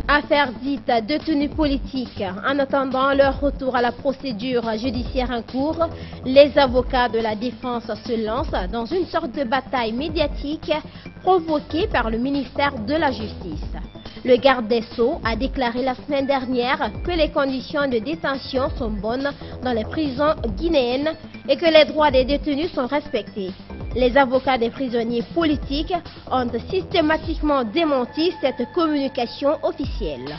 Affaire dite détenus politiques. En attendant leur retour à la procédure judiciaire en cours, les avocats de la défense se lancent dans une sorte de bataille médiatique provoquée par le ministère de la Justice. Le garde des Sceaux a déclaré la semaine dernière que les conditions de détention sont bonnes dans les prisons guinéennes et que les droits des détenus sont respectés. Les avocats des prisonniers politiques ont systématiquement démenti cette communication officielle.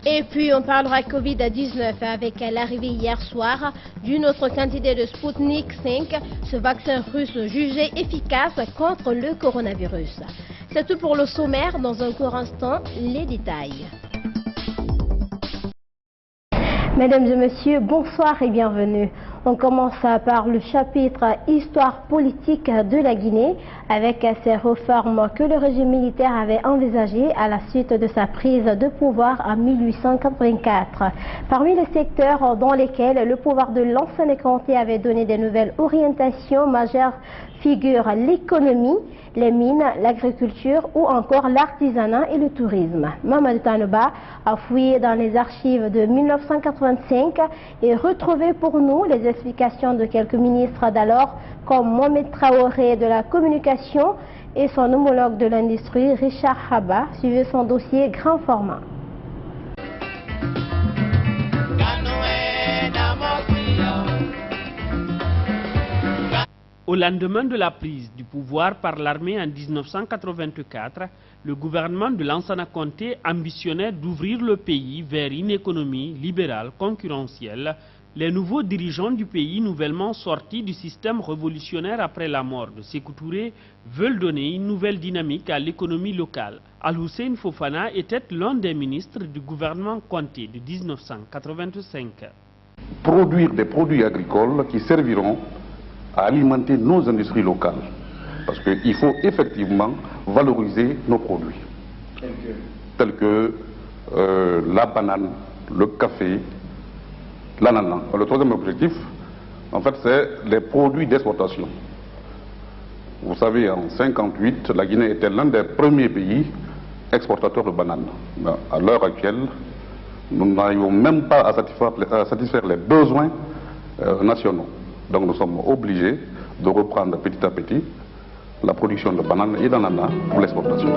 Et puis on parlera Covid-19 avec l'arrivée hier soir d'une autre quantité de Sputnik 5, ce vaccin russe jugé efficace contre le coronavirus. C'est tout pour le sommaire. Dans un court instant, les détails. Mesdames et messieurs, bonsoir et bienvenue. On commence par le chapitre Histoire politique de la Guinée avec ces réformes que le régime militaire avait envisagées à la suite de sa prise de pouvoir en 1884. Parmi les secteurs dans lesquels le pouvoir de l'ancien Conté avait donné des nouvelles orientations majeures figurent l'économie, les mines, l'agriculture ou encore l'artisanat et le tourisme. Mamadou Tanoba a fouillé dans les archives de 1985 et retrouvé pour nous les explications de quelques ministres d'alors comme Mohamed Traoré de la communication et son homologue de l'industrie Richard Haba. Suivez son dossier grand format. Au lendemain de la prise du pouvoir par l'armée en 1984, le gouvernement de Lansana Conté ambitionnait d'ouvrir le pays vers une économie libérale concurrentielle. Les nouveaux dirigeants du pays nouvellement sortis du système révolutionnaire après la mort de Sékou Touré veulent donner une nouvelle dynamique à l'économie locale. Al-Hussein Fofana était l'un des ministres du gouvernement Conté de 1985. Produire des produits agricoles qui serviront à alimenter nos industries locales. Parce qu'il faut effectivement valoriser nos produits. Tels que la banane, le café, l'ananas. Le troisième objectif, en fait, c'est les produits d'exportation. Vous savez, en 1958, la Guinée était l'un des premiers pays exportateurs de bananes. Mais à l'heure actuelle, nous n'arrivons même pas à satisfaire les besoins nationaux. Donc nous sommes obligés de reprendre petit à petit la production de bananes et d'ananas pour l'exportation.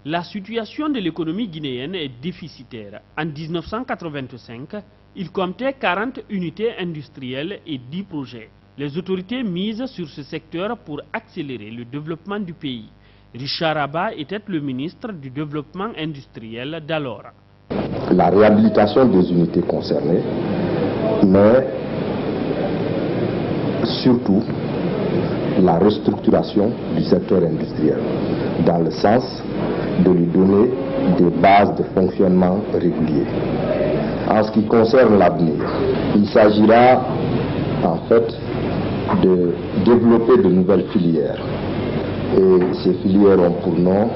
La situation de l'économie guinéenne est déficitaire. En 1985, il comptait 40 unités industrielles et 10 projets. Les autorités misent sur ce secteur pour accélérer le développement du pays. Richard Haba était le ministre du développement industriel d'alors. La réhabilitation des unités concernées, mais surtout la restructuration du secteur industriel, dans le sens de lui donner des bases de fonctionnement réguliers. En ce qui concerne l'avenir, il s'agira en fait de développer de nouvelles filières. Et ces filières ont pour nom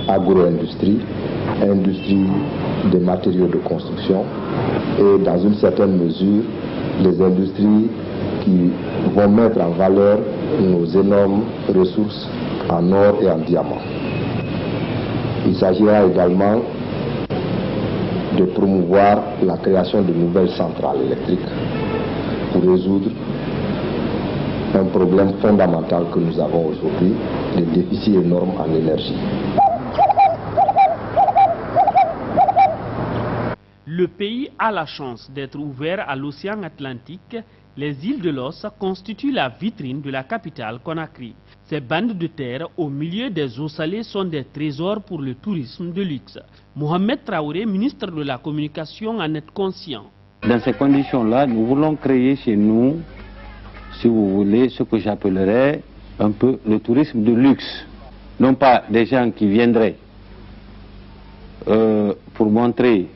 agro-industrie, industrie des matériaux de construction et dans une certaine mesure les industries qui vont mettre en valeur nos énormes ressources en or et en diamant. Il s'agira également de promouvoir la création de nouvelles centrales électriques pour résoudre un problème fondamental que nous avons aujourd'hui, les déficits énormes en énergie. Le pays a la chance d'être ouvert à l'océan Atlantique. Les îles de l'Os constituent la vitrine de la capitale Conakry. Ces bandes de terre au milieu des eaux salées sont des trésors pour le tourisme de luxe. Mohamed Traoré, ministre de la Communication, en est conscient. Dans ces conditions-là, nous voulons créer chez nous, si vous voulez, ce que j'appellerais un peu le tourisme de luxe. Non pas des gens qui viendraient pour montrer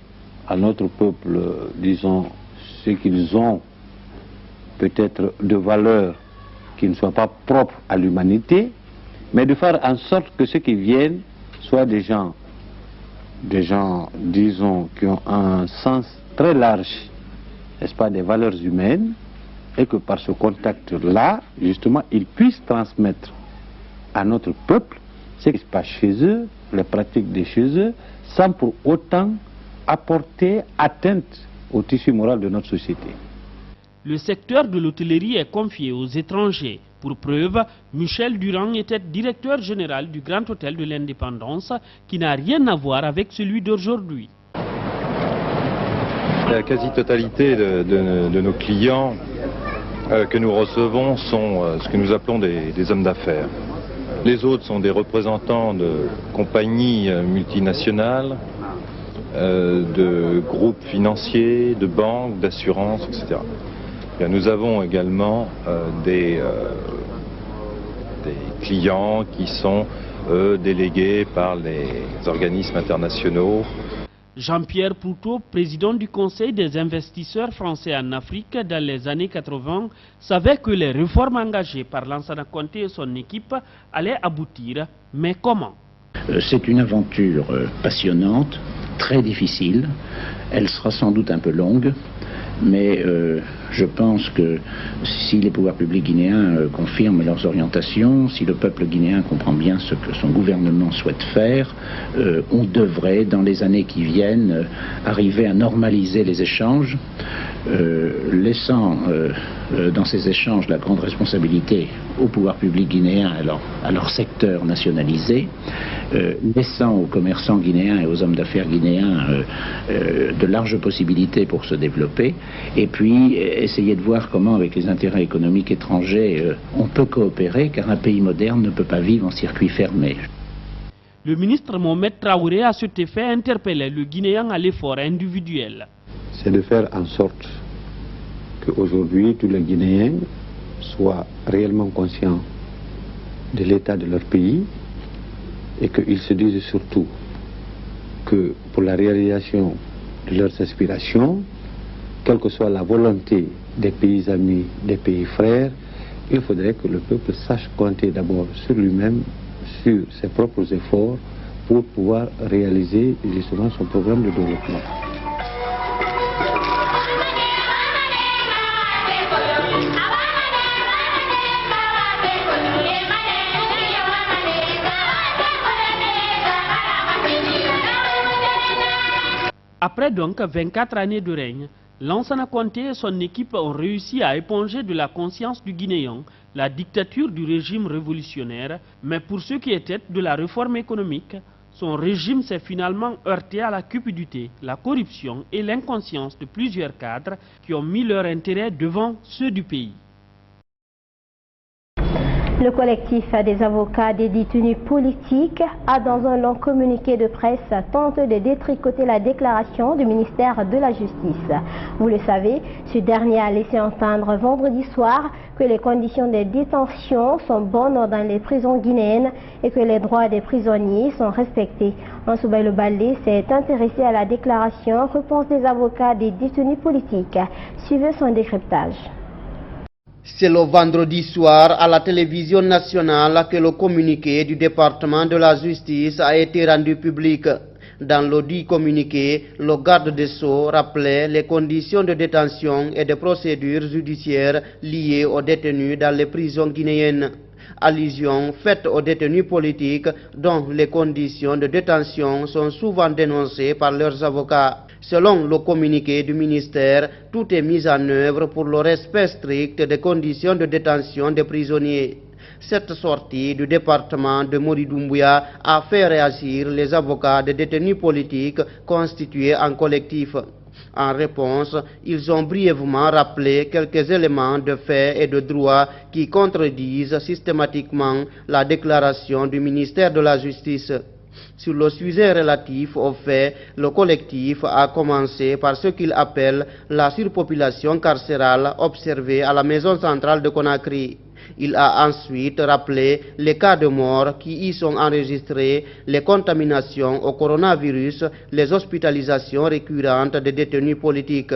à notre peuple, disons, ce qu'ils ont peut-être de valeurs qui ne soient pas propres à l'humanité, mais de faire en sorte que ceux qui viennent soient des gens, disons, qui ont un sens très large, n'est-ce pas, des valeurs humaines, et que par ce contact-là, justement, ils puissent transmettre à notre peuple ce qui se passe chez eux, les pratiques de chez eux, sans pour autant apporter atteinte au tissu moral de notre société. Le secteur de l'hôtellerie est confié aux étrangers. Pour preuve, Michel Durand était directeur général du Grand Hôtel de l'Indépendance, qui n'a rien à voir avec celui d'aujourd'hui. La quasi-totalité de nos clients que nous recevons sont ce que nous appelons des hommes d'affaires. Les autres sont des représentants de compagnies multinationales, de groupes financiers, de banques, d'assurances, etc. Et nous avons également des clients qui sont délégués par les organismes internationaux. Jean-Pierre Poutot, président du Conseil des investisseurs français en Afrique dans les années 80, savait que les réformes engagées par Lansana Conté et son équipe allaient aboutir. Mais comment? C'est une aventure passionnante, très difficile. Elle sera sans doute un peu longue, mais je pense que si les pouvoirs publics guinéens confirment leurs orientations, si le peuple guinéen comprend bien ce que son gouvernement souhaite faire, on devrait, dans les années qui viennent, arriver à normaliser les échanges, laissant dans ces échanges la grande responsabilité aux pouvoirs publics guinéens, à leur secteur nationalisé, laissant aux commerçants guinéens et aux hommes d'affaires guinéens de larges possibilités pour se développer, et puis essayer de voir comment, avec les intérêts économiques étrangers, on peut coopérer, car un pays moderne ne peut pas vivre en circuit fermé. Le ministre Mohamed Traoré, à cet effet, interpellait le Guinéen à l'effort individuel. C'est de faire en sorte qu'aujourd'hui, tous les Guinéens soient réellement conscients de l'état de leur pays et qu'ils se disent surtout que pour la réalisation de leurs aspirations, quelle que soit la volonté des pays amis, des pays frères, il faudrait que le peuple sache compter d'abord sur lui-même, sur ses propres efforts, pour pouvoir réaliser justement son programme de développement. Après donc 24 années de règne, Lansana Conté et son équipe ont réussi à éponger de la conscience du Guinéen la dictature du régime révolutionnaire, mais pour ce qui était de la réforme économique, son régime s'est finalement heurté à la cupidité, la corruption et l'inconscience de plusieurs cadres qui ont mis leur intérêt devant ceux du pays. Le collectif des avocats des détenus politiques a, dans un long communiqué de presse, tenté de détricoter la déclaration du ministère de la Justice. Vous le savez, ce dernier a laissé entendre vendredi soir que les conditions de détention sont bonnes dans les prisons guinéennes et que les droits des prisonniers sont respectés. Ansoubaï Le Baldé s'est intéressé à la déclaration réponse des avocats des détenus politiques. Suivez son décryptage. C'est le vendredi soir à la télévision nationale que le communiqué du département de la justice a été rendu public. Dans l'audit communiqué, le garde des Sceaux rappelait les conditions de détention et de procédures judiciaires liées aux détenus dans les prisons guinéennes. Allusion faite aux détenus politiques dont les conditions de détention sont souvent dénoncées par leurs avocats. Selon le communiqué du ministère, tout est mis en œuvre pour le respect strict des conditions de détention des prisonniers. Cette sortie du département de Mori Doumbouya a fait réagir les avocats des détenus politiques constitués en collectif. En réponse, ils ont brièvement rappelé quelques éléments de fait et de droit qui contredisent systématiquement la déclaration du ministère de la Justice. Sur le sujet relatif aux faits, le collectif a commencé par ce qu'il appelle la surpopulation carcérale observée à la maison centrale de Conakry. Il a ensuite rappelé les cas de mort qui y sont enregistrés, les contaminations au coronavirus, les hospitalisations récurrentes des détenus politiques.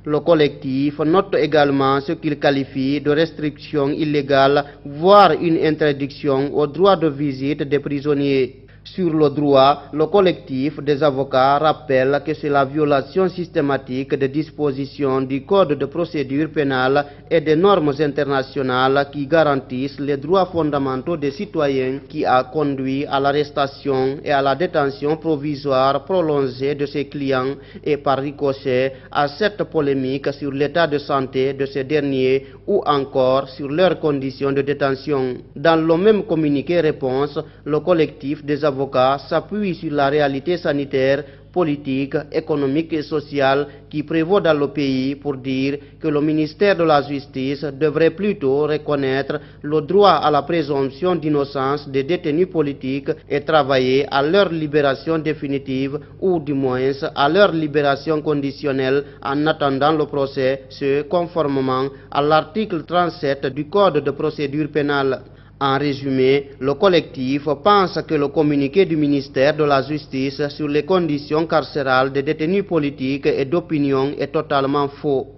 Le collectif note également ce qu'il qualifie de restriction illégale, voire une interdiction au droit de visite des prisonniers. Sur le droit, le collectif des avocats rappelle que c'est la violation systématique des dispositions du Code de procédure pénale et des normes internationales qui garantissent les droits fondamentaux des citoyens qui a conduit à l'arrestation et à la détention provisoire prolongée de ses clients et par ricochet à cette polémique sur l'état de santé de ces derniers ou encore sur leurs conditions de détention. Dans le même communiqué réponse, le collectif des avocats s'appuie sur la réalité sanitaire, politique, économique et sociale qui prévaut dans le pays pour dire que le ministère de la Justice devrait plutôt reconnaître le droit à la présomption d'innocence des détenus politiques et travailler à leur libération définitive ou du moins à leur libération conditionnelle en attendant le procès, ce conformément à l'article 37 du Code de procédure pénale. En résumé, le collectif pense que le communiqué du ministère de la Justice sur les conditions carcérales des détenus politiques et d'opinion est totalement faux.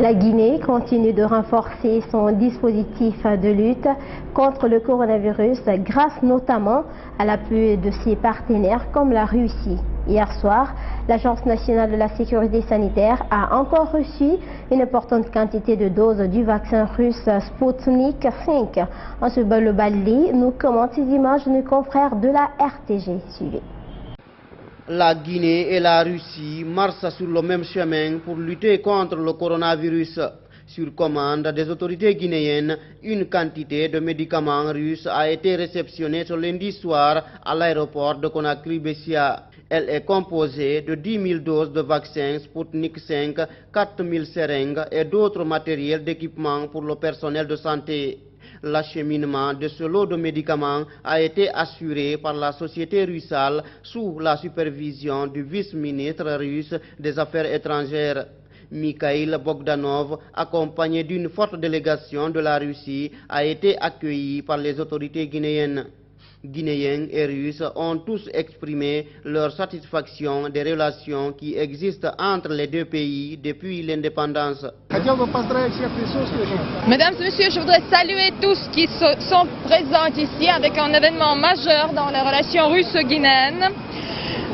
La Guinée continue de renforcer son dispositif de lutte contre le coronavirus grâce notamment à l'appui de ses partenaires comme la Russie. Hier soir, l'Agence nationale de la sécurité sanitaire a encore reçu une importante quantité de doses du vaccin russe Sputnik 5. En ce bal Bali, nous commente ces images nos confrères de la RTG. Suivez. La Guinée et la Russie marchent sur le même chemin pour lutter contre le coronavirus. Sur commande des autorités guinéennes, une quantité de médicaments russes a été réceptionnée ce lundi soir à l'aéroport de Conakry-Bessia. Elle est composée de 10 000 doses de vaccins Sputnik 5, 4 000 seringues et d'autres matériels d'équipement pour le personnel de santé. L'acheminement de ce lot de médicaments a été assuré par la société Russal sous la supervision du vice-ministre russe des Affaires étrangères. Mikhail Bogdanov, accompagné d'une forte délégation de la Russie, a été accueilli par les autorités guinéennes. Guinéens et Russes ont tous exprimé leur satisfaction des relations qui existent entre les deux pays depuis l'indépendance. Mesdames et messieurs, je voudrais saluer tous qui sont présents ici avec un événement majeur dans les relations russes-guinéennes.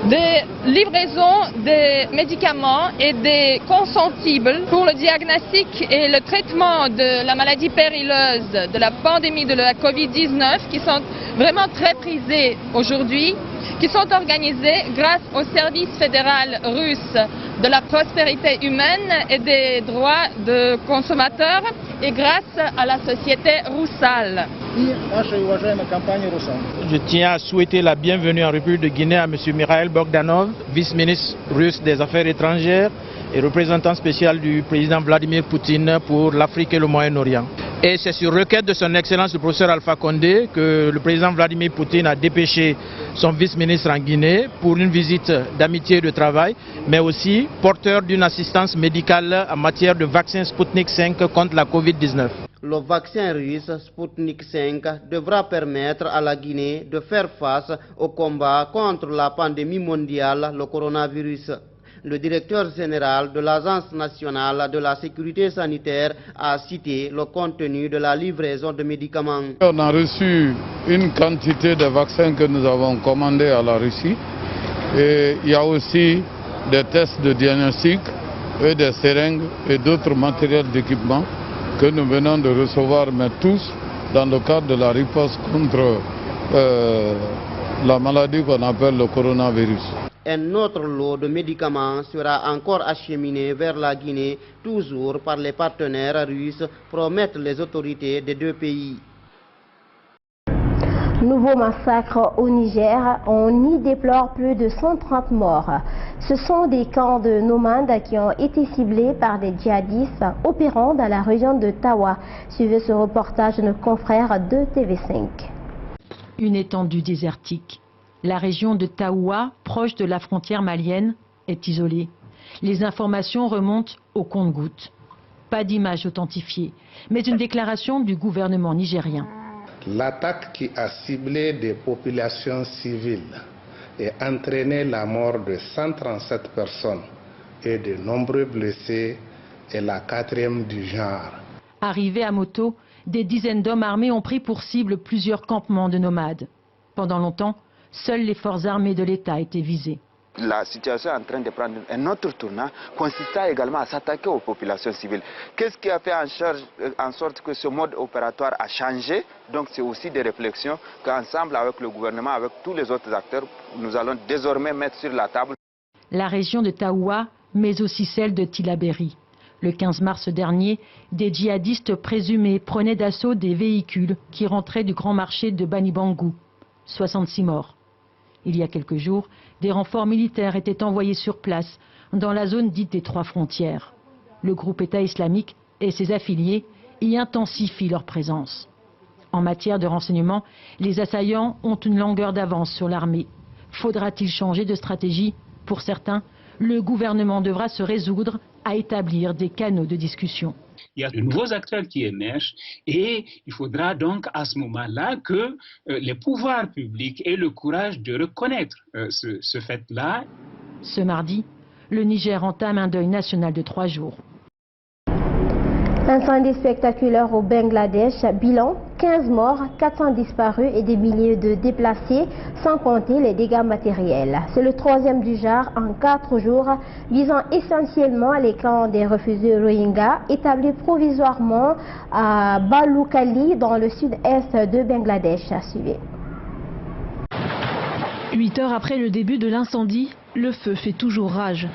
Des livraisons des médicaments et des consentibles pour le diagnostic et le traitement de la maladie périlleuse de la pandémie de la Covid-19 qui sont vraiment très prisés aujourd'hui, qui sont organisés grâce au service fédéral russe de la prospérité humaine et des droits de consommateurs et grâce à la société Russal. Je tiens à souhaiter la bienvenue en République de Guinée à M. Mikhail Bogdanov, vice-ministre russe des Affaires étrangères et représentant spécial du président Vladimir Poutine pour l'Afrique et le Moyen-Orient. Et c'est sur requête de son Excellence le professeur Alpha Condé que le président Vladimir Poutine a dépêché son vice-ministre en Guinée pour une visite d'amitié et de travail, mais aussi porteur d'une assistance médicale en matière de vaccin Sputnik 5 contre la Covid-19. Le vaccin russe Sputnik 5 devra permettre à la Guinée de faire face au combat contre la pandémie mondiale, le coronavirus. Le directeur général de l'Agence nationale de la sécurité sanitaire a cité le contenu de la livraison de médicaments. On a reçu une quantité de vaccins que nous avons commandés à la Russie. Et il y a aussi des tests de diagnostic et des seringues et d'autres matériels d'équipement que nous venons de recevoir, mais tous dans le cadre de la riposte contre la maladie qu'on appelle le coronavirus. Un autre lot de médicaments sera encore acheminé vers la Guinée, toujours par les partenaires russes, promettent les autorités des deux pays. Nouveau massacre au Niger, on y déplore plus de 130 morts. Ce sont des camps de nomades qui ont été ciblés par des djihadistes opérant dans la région de Tawa. Suivez ce reportage de nos confrères de TV5. Une étendue désertique. La région de Taoua, proche de la frontière malienne, est isolée. Les informations remontent au compte-gouttes. Pas d'image authentifiée, mais une déclaration du gouvernement nigérien. L'attaque qui a ciblé des populations civiles et entraîné la mort de 137 personnes et de nombreux blessés est la 4e du genre. Arrivés à moto, des dizaines d'hommes armés ont pris pour cible plusieurs campements de nomades. Pendant longtemps, seules les forces armées de l'État étaient visées. La situation est en train de prendre un autre tournant, consistant également à s'attaquer aux populations civiles. Qu'est-ce qui a fait en sorte que ce mode opératoire a changé? Donc c'est aussi des réflexions qu'ensemble avec le gouvernement, avec tous les autres acteurs, nous allons désormais mettre sur la table. La région de Taoua, mais aussi celle de Tillabéri. Le 15 mars dernier, des djihadistes présumés prenaient d'assaut des véhicules qui rentraient du grand marché de Bani Bangou. 66 morts. Il y a quelques jours, des renforts militaires étaient envoyés sur place, dans la zone dite des 3 frontières. Le groupe État islamique et ses affiliés y intensifient leur présence. En matière de renseignement, les assaillants ont une longueur d'avance sur l'armée. Faudra-t-il changer de stratégie? Pour certains, le gouvernement devra se résoudre à établir des canaux de discussion. Il y a de nouveaux acteurs qui émergent et il faudra donc à ce moment-là que les pouvoirs publics aient le courage de reconnaître ce fait-là. Ce mardi, le Niger entame un deuil national de 3 jours. Incendie spectaculaire au Bangladesh, bilan 15 morts, 400 disparus et des milliers de déplacés, sans compter les dégâts matériels. C'est le 3e du genre en 4 jours, visant essentiellement les camps des réfugiés Rohingyas établis provisoirement à Balukhali dans le sud-est de Bangladesh. Suivez. 8 heures après le début de l'incendie, le feu fait toujours rage.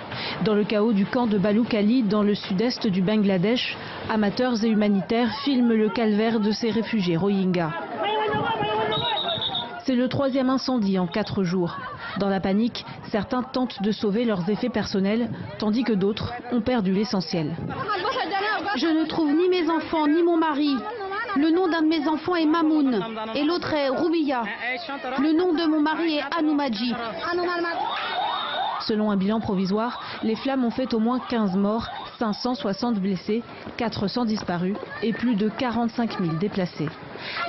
Dans le chaos du camp de Balukhali, dans le sud-est du Bangladesh, amateurs et humanitaires filment le calvaire de ces réfugiés Rohingyas. C'est le 3e incendie en 4 jours. Dans la panique, certains tentent de sauver leurs effets personnels, tandis que d'autres ont perdu l'essentiel. Je ne trouve ni mes enfants, ni mon mari. Le nom d'un de mes enfants est Mamoun et l'autre est Roubiya. Le nom de mon mari est Anoumadji. Selon un bilan provisoire, les flammes ont fait au moins 15 morts, 560 blessés, 400 disparus et plus de 45 000 déplacés.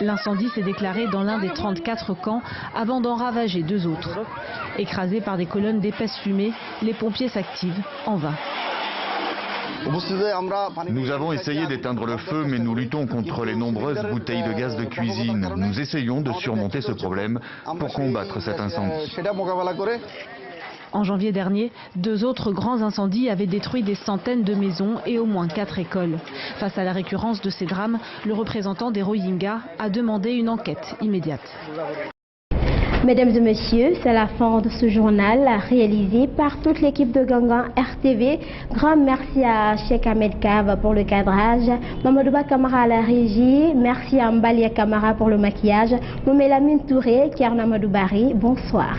L'incendie s'est déclaré dans l'un des 34 camps avant d'en ravager 2 autres. Écrasés par des colonnes d'épaisse fumée, les pompiers s'activent en vain. Nous avons essayé d'éteindre le feu, mais nous luttons contre les nombreuses bouteilles de gaz de cuisine. Nous essayons de surmonter ce problème pour combattre cet incendie. En janvier dernier, 2 autres grands incendies avaient détruit des centaines de maisons et au moins 4 écoles. Face à la récurrence de ces drames, le représentant des Rohingyas a demandé une enquête immédiate. Mesdames et messieurs, c'est la fin de ce journal réalisé par toute l'équipe de Gangan RTV. Grand merci à Cheikh Ahmed Kav pour le cadrage, Mamadouba Kamara à la régie, merci à Mbalia Kamara pour le maquillage, Moumelamine Touré, Kierna Madoubari, bonsoir.